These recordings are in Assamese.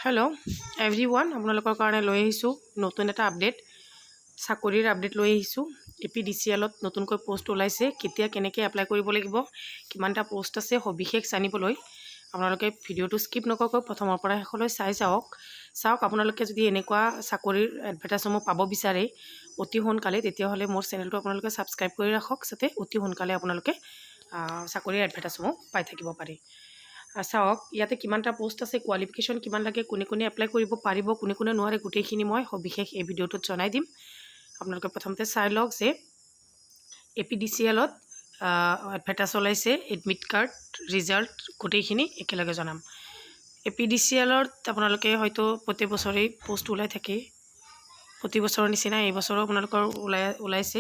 হেল্ল' এভৰিৱান, আপোনালোকৰ কাৰণে লৈ আহিছোঁ নতুন এটা আপডেট, চাকৰিৰ আপডেট লৈ আহিছোঁ। APDCL-ত নতুনকৈ পোষ্ট ওলাইছে, কেতিয়া কেনেকৈ এপ্লাই কৰিব লাগিব, কিমানটা পোষ্ট আছে, সবিশেষ জানিবলৈ আপোনালোকে ভিডিঅ'টো স্কিপ নকৰাকৈ প্ৰথমৰ পৰা শেষলৈ চাওক। আপোনালোকে যদি এনেকুৱা চাকৰিৰ এডভাৰটাইজসমূহ পাব বিচাৰে অতি সোনকালে, তেতিয়াহ'লে মোৰ চেনেলটো আপোনালোকে ছাবস্ক্ৰাইব কৰি ৰাখক, যাতে অতি সোনকালে আপোনালোকে চাকৰিৰ এডভাৰটাইজসমূহ পাই থাকিব পাৰে। চাওক, ইয়াতে কিমানটা পোষ্ট আছে, কোৱালিফিকেশ্যন কিমান লাগে, কোনে কোনে এপ্লাই কৰিব পাৰিব, কোনে কোনে নোৱাৰে, গোটেইখিনি মই সবিশেষ এই ভিডিঅ'টোত জনাই দিম। আপোনালোকে প্ৰথমতে চাই লওক যে APDCL-ত এডভাৰটাইজ ওলাইছে, এডমিট কাৰ্ড, ৰিজাল্ট গোটেইখিনি একেলগে জনাম। APDCL-ত আপোনালোকে হয়তো প্ৰতি বছৰেই পোষ্ট ওলাই থাকে, প্ৰতি বছৰৰ নিচিনা এইবছৰো আপোনালোকৰ ওলাইছে।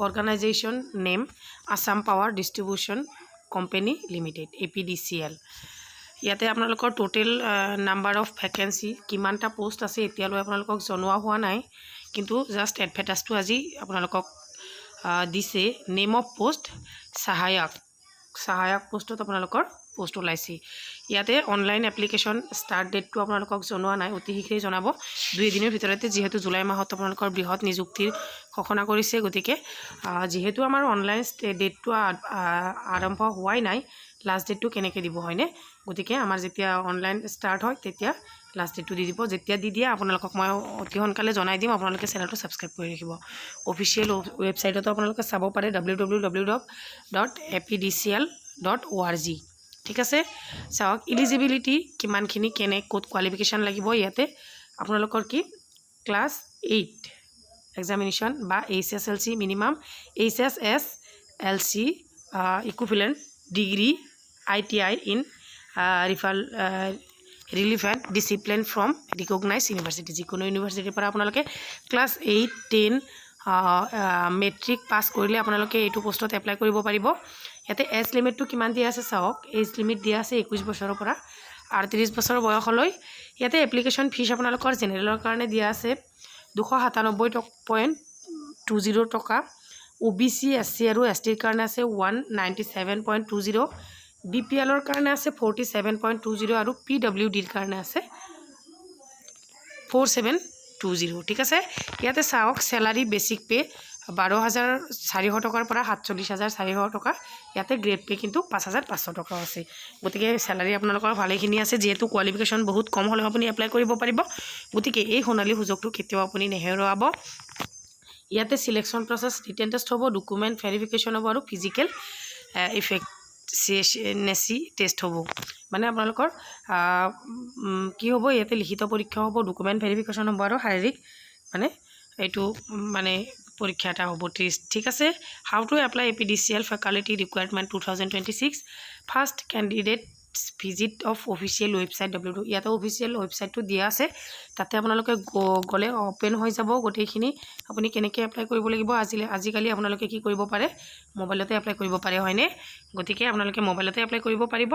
Organisation name Assam power distribution company limited APDCL। ইয়াতে আপোনালোকৰ টোটেল নাম্বাৰ অফ ভেকেঞ্চি কিমানটা পোষ্ট আছে এতিয়ালৈ আপোনালোকক জনোৱা হোৱা নাই, কিন্তু জাষ্ট এডভাৰটাইজটো আজি আপোনালোকক দিছে। নেম অফ পোষ্ট সহায়ক পোষ্টত আপোনালোকৰ পোষ্ট ওলাইছে। ইয়াতে অনলাইন এপ্লিকেশ্যন ষ্টাৰ্ট ডেটটো আপোনালোকক জনোৱা নাই, অতি শীঘ্ৰেই জনাব 2 দিনৰ ভিতৰতে, যিহেতু জুলাই মাহত আপোনালোকৰ বৃহৎ নিযুক্তিৰ ঘোষণা কৰিছে। গতিকে যিহেতু আমাৰ অনলাইন ডেটটো আৰম্ভ হোৱাই নাই, লাষ্ট ডেটটো কেনেকৈ দিব হয়নে? গতিকে আমাৰ যেতিয়া অনলাইন ষ্টাৰ্ট হয় তেতিয়া লাষ্ট ডেটটো দি দিব। যেতিয়া দি দিয়ে আপোনালোকক মই অতি সোনকালে জনাই দিম, আপোনালোকে চেনেলটো ছাবস্ক্ৰাইব কৰি ৰাখিব। অফিচিয়েল ৱেবছাইটতো আপোনালোকে চাব পাৰে www.apdcl.org। ঠিক আছে, চাওক ইলিজিবিলিটি কিমানখিনি, ক'ত কোৱালিফিকেশ্যন লাগিব। ইয়াতে আপোনালোকৰ কি ক্লাছ 8 এক্সামিনেশ্যন বা HSLC minimum, HSSLC equivalent degree, ITI in relevant discipline from recognize university, যিকোনো ইউনিভাৰ্চিটিৰ পৰা আপোনালোকে ক্লাছ 8, 10 মেট্ৰিক পাছ কৰিলে আপোনালোকে এইটো পোষ্টত এপ্লাই কৰিব পাৰিব। ইয়াতে এজ লিমিটটো কিমান দিয়া আছে চাওক, এজ লিমিট দিয়া আছে 21 বছৰৰ পৰা 38 বছৰ বয়সলৈ। ইয়াতে এপ্লিকেশ্যন ফিজ আপোনালোকৰ জেনেৰেলৰ কাৰণে দিয়া আছে 297.20 টকা, OBC SC আৰু STৰ কাৰণে আছে 197.20, BPLৰ কাৰণে আছে 47.20 আৰু PWDৰ কাৰণে আছে 4720। ঠিক আছে, ইয়াতে চাওক চেলাৰী বেচিক পে 12,400 টকাৰ পৰা 47,400 টকা, ইয়াতে গ্ৰেড পে কিন্তু 5,500 টকাও আছে। গতিকে চেলাৰী আপোনালোকৰ ভালেখিনি আছে, যিহেতু কোৱালিফিকেশ্যন বহুত কম হ'লেও আপুনি এপ্লাই কৰিব পাৰিব। গতিকে এই সোণালী সুযোগটো কেতিয়াও আপুনি নেহেৰুৱাব। ইয়াতে চিলেকশ্যন প্ৰচেছ ৰিটেন টেষ্ট হ'ব, ডকুমেণ্ট ভেৰিফিকেশ্যন হ'ব আৰু ফিজিকেল ইফেক্টিভনেছি টেষ্ট হ'ব। মানে আপোনালোকৰ কি হ'ব, ইয়াতে লিখিত পৰীক্ষা হ'ব, ডকুমেণ্ট ভেৰিফিকেশ্যন হ'ব আৰু শাৰীৰিক এইটো পৰীক্ষা এটা হ'ব, টেষ্ট। ঠিক আছে, how to apply APDCL faculty requirement 2026, first candidate visit of official website ইয়াতে অফিচিয়েল ৱেবছাইটটো দিয়া আছে, তাতে আপোনালোকে গ'লে অ'পেন হৈ যাব গোটেইখিনি। আপুনি কেনেকৈ এপ্লাই কৰিব লাগিব, আজিকালি আপোনালোকে কি কৰিব পাৰে, মোবাইলতে এপ্লাই কৰিব পাৰে হয়নে? গতিকে আপোনালোকে মোবাইলতে এপ্লাই কৰিব পাৰিব।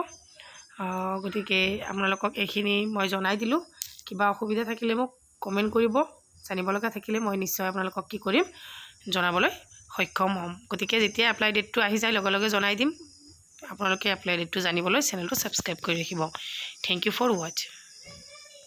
গতিকে আপোনালোকক এইখিনি মই জনাই দিলোঁ। কিবা অসুবিধা থাকিলে মোক কমেণ্ট কৰিব, জানিব লগা থাকিলে মই নিশ্চয় আপোনালোকক কি কৰিম, জনাবলৈ সক্ষম হ'ম। গতিকে যেতিয়া এপ্লাই ডেটটো আহি যায় লগে লগে জনাই দিম। আপোনালোকে এপ্লাই ডেটটো জানিবলৈ চেনেলটো ছাবস্ক্ৰাইব কৰি ৰাখিব। Thank you for watch.